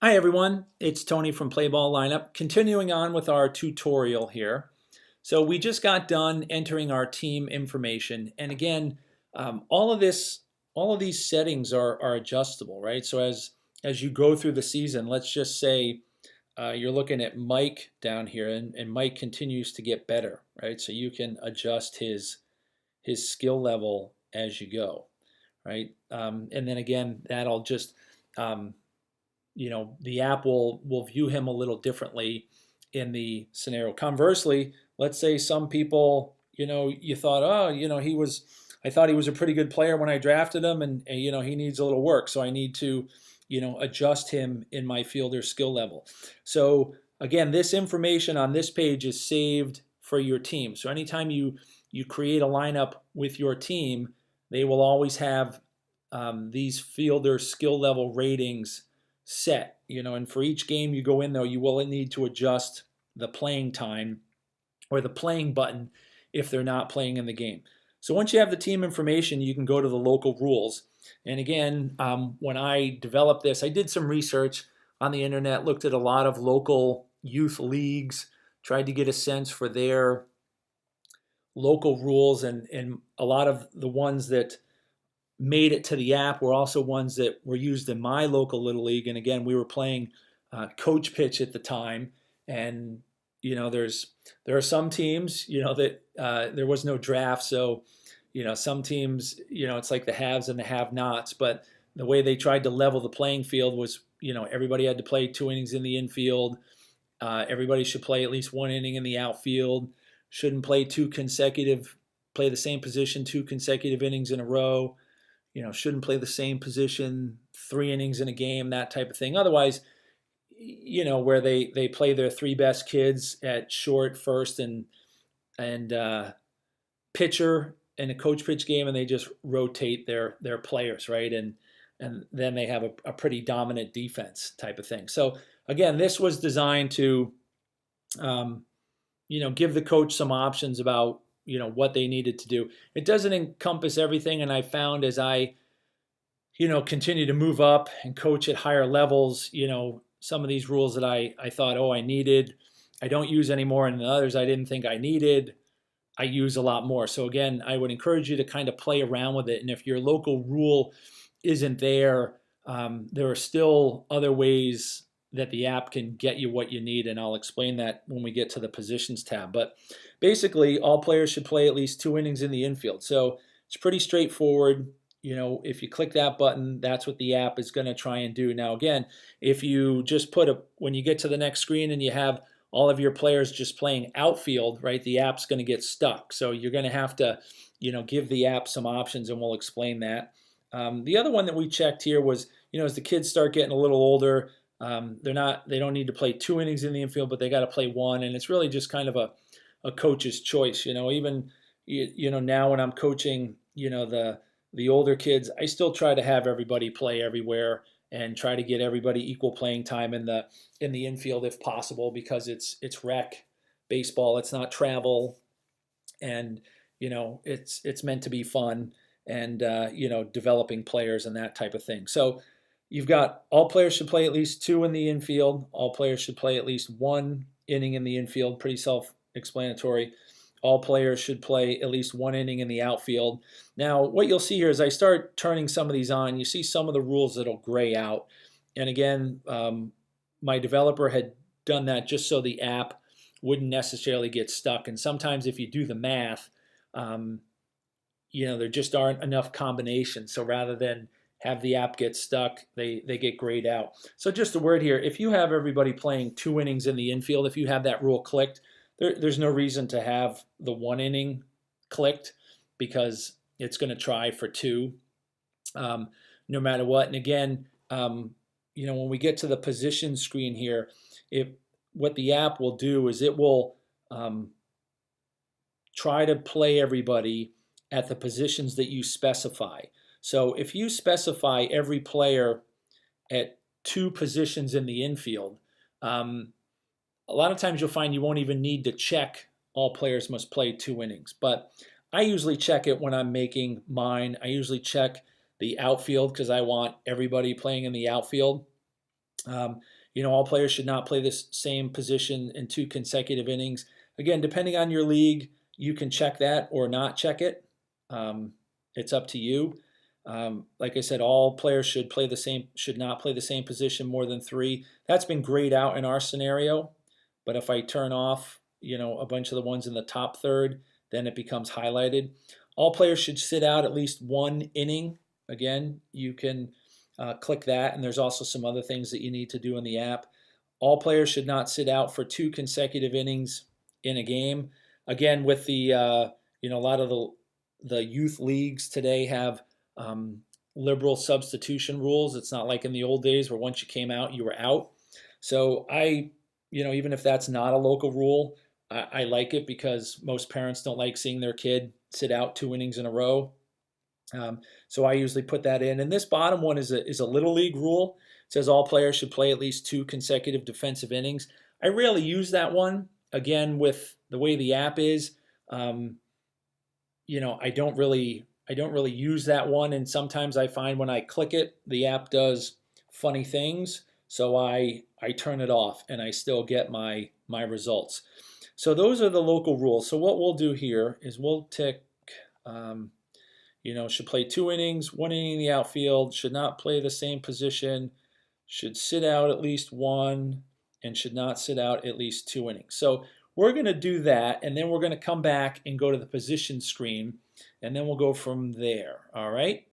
Hi everyone, it's Tony from Play Ball Lineup. Continuing on with our tutorial here. So we just got done entering our team information, and again, all of this, all of these settings are adjustable, right? So as you go through the season, let's just say you're looking at Mike down here, and Mike continues to get better, right? So you can adjust his skill level as you go, right? And then again, that'll just um, the app will view him a little differently in the scenario. Conversely, let's say some people, you thought, oh, I thought he was a pretty good player when I drafted him, and he needs a little work, so I need to, adjust him in my fielder skill level. So again, this information on this page is saved for your team. So anytime you create a lineup with your team, they will always have these fielder skill level ratings set, and for each game you go in, though, you will need to adjust the playing time or the playing button if they're not playing in the game. So once you have the team information, you can go to the local rules. And again, when I developed this, I did some research on the internet, looked at a lot of local youth leagues, tried to get a sense for their local rules, and a lot of the ones that made it to the app were also ones that were used in my local little league. And again, we were playing coach pitch at the time, and there are some teams that there was no draft, so some teams it's like the haves and the have-nots. But the way they tried to level the playing field was everybody had to play 2 innings in the infield. Everybody should play at least 1 inning in the outfield. Shouldn't play the same position 2 consecutive innings in a row. Shouldn't play the same position 3 innings in a game, that type of thing. Otherwise, where they play their three best kids at short, first, and pitcher in a coach pitch game, and they just rotate their players, right? And then they have a pretty dominant defense type of thing. So again, this was designed to um, give the coach some options about what they needed to do. It doesn't encompass everything, and I found as I continue to move up and coach at higher levels, some of these rules that I thought, oh, I needed, I don't use anymore, and the others I didn't think I needed, I use a lot more. So again, I would encourage you to kind of play around with it, and if your local rule isn't there, there are still other ways that the app can get you what you need, and I'll explain that when we get to the positions tab. But basically, all players should play at least 2 innings in the infield. So it's pretty straightforward. If you click that button, that's what the app is going to try and do. Now, again, if you just when you get to the next screen and you have all of your players just playing outfield, right, the app's going to get stuck. So you're going to have to, give the app some options, and we'll explain that. The other one that we checked here was, as the kids start getting a little older, they don't need to play 2 innings in the infield, but they got to play one, and it's really just kind of a coach's choice. Even now when I'm coaching, the older kids, I still try to have everybody play everywhere and try to get everybody equal playing time in the infield if possible, because it's rec baseball, it's not travel, and it's meant to be fun, and developing players and that type of thing. So you've got all players should play at least 2 in the infield. All players should play at least 1 inning in the infield. Pretty self-explanatory. All players should play at least 1 inning in the outfield. Now, what you'll see here is I start turning some of these on. You see some of the rules that'll gray out. And again, my developer had done that just so the app wouldn't necessarily get stuck. And sometimes if you do the math, um, there just aren't enough combinations. So rather than have the app get stuck, they get grayed out. So just a word here, if you have everybody playing 2 innings in the infield, if you have that rule clicked, there's no reason to have the 1 inning clicked, because it's going to try for 2 no matter what. And again, when we get to the position screen here, what the app will do is it will try to play everybody at the positions that you specify. So if you specify every player at 2 positions in the infield, a lot of times you'll find you won't even need to check all players must play 2 innings. But I usually check it when I'm making mine. I usually check the outfield because I want everybody playing in the outfield. All players should not play this same position in 2 consecutive innings. Again, depending on your league, you can check that or not check it. It's up to you. Like I said, all players should not play the same position more than 3. That's been grayed out in our scenario. But if I turn off, a bunch of the ones in the top third, then it becomes highlighted. All players should sit out at least 1 inning. Again, you can click that, and there's also some other things that you need to do in the app. All players should not sit out for 2 consecutive innings in a game. Again, with the a lot of the youth leagues today have liberal substitution rules. It's not like in the old days where once you came out, you were out. So even if that's not a local rule, I like it because most parents don't like seeing their kid sit out 2 innings in a row. So I usually put that in. And this bottom one is a little league rule. It says all players should play at least 2 consecutive defensive innings. I rarely use that one. Again, with the way the app is, I don't really use that one. And sometimes I find when I click it, the app does funny things. So I turn it off and I still get my results. So those are the local rules. So what we'll do here is we'll tick, should play 2 innings, 1 inning in the outfield, should not play the same position, should sit out at least 1, and should not sit out at least 2 innings. So we're going to do that, and then we're going to come back and go to the position screen, and then we'll go from there. All right?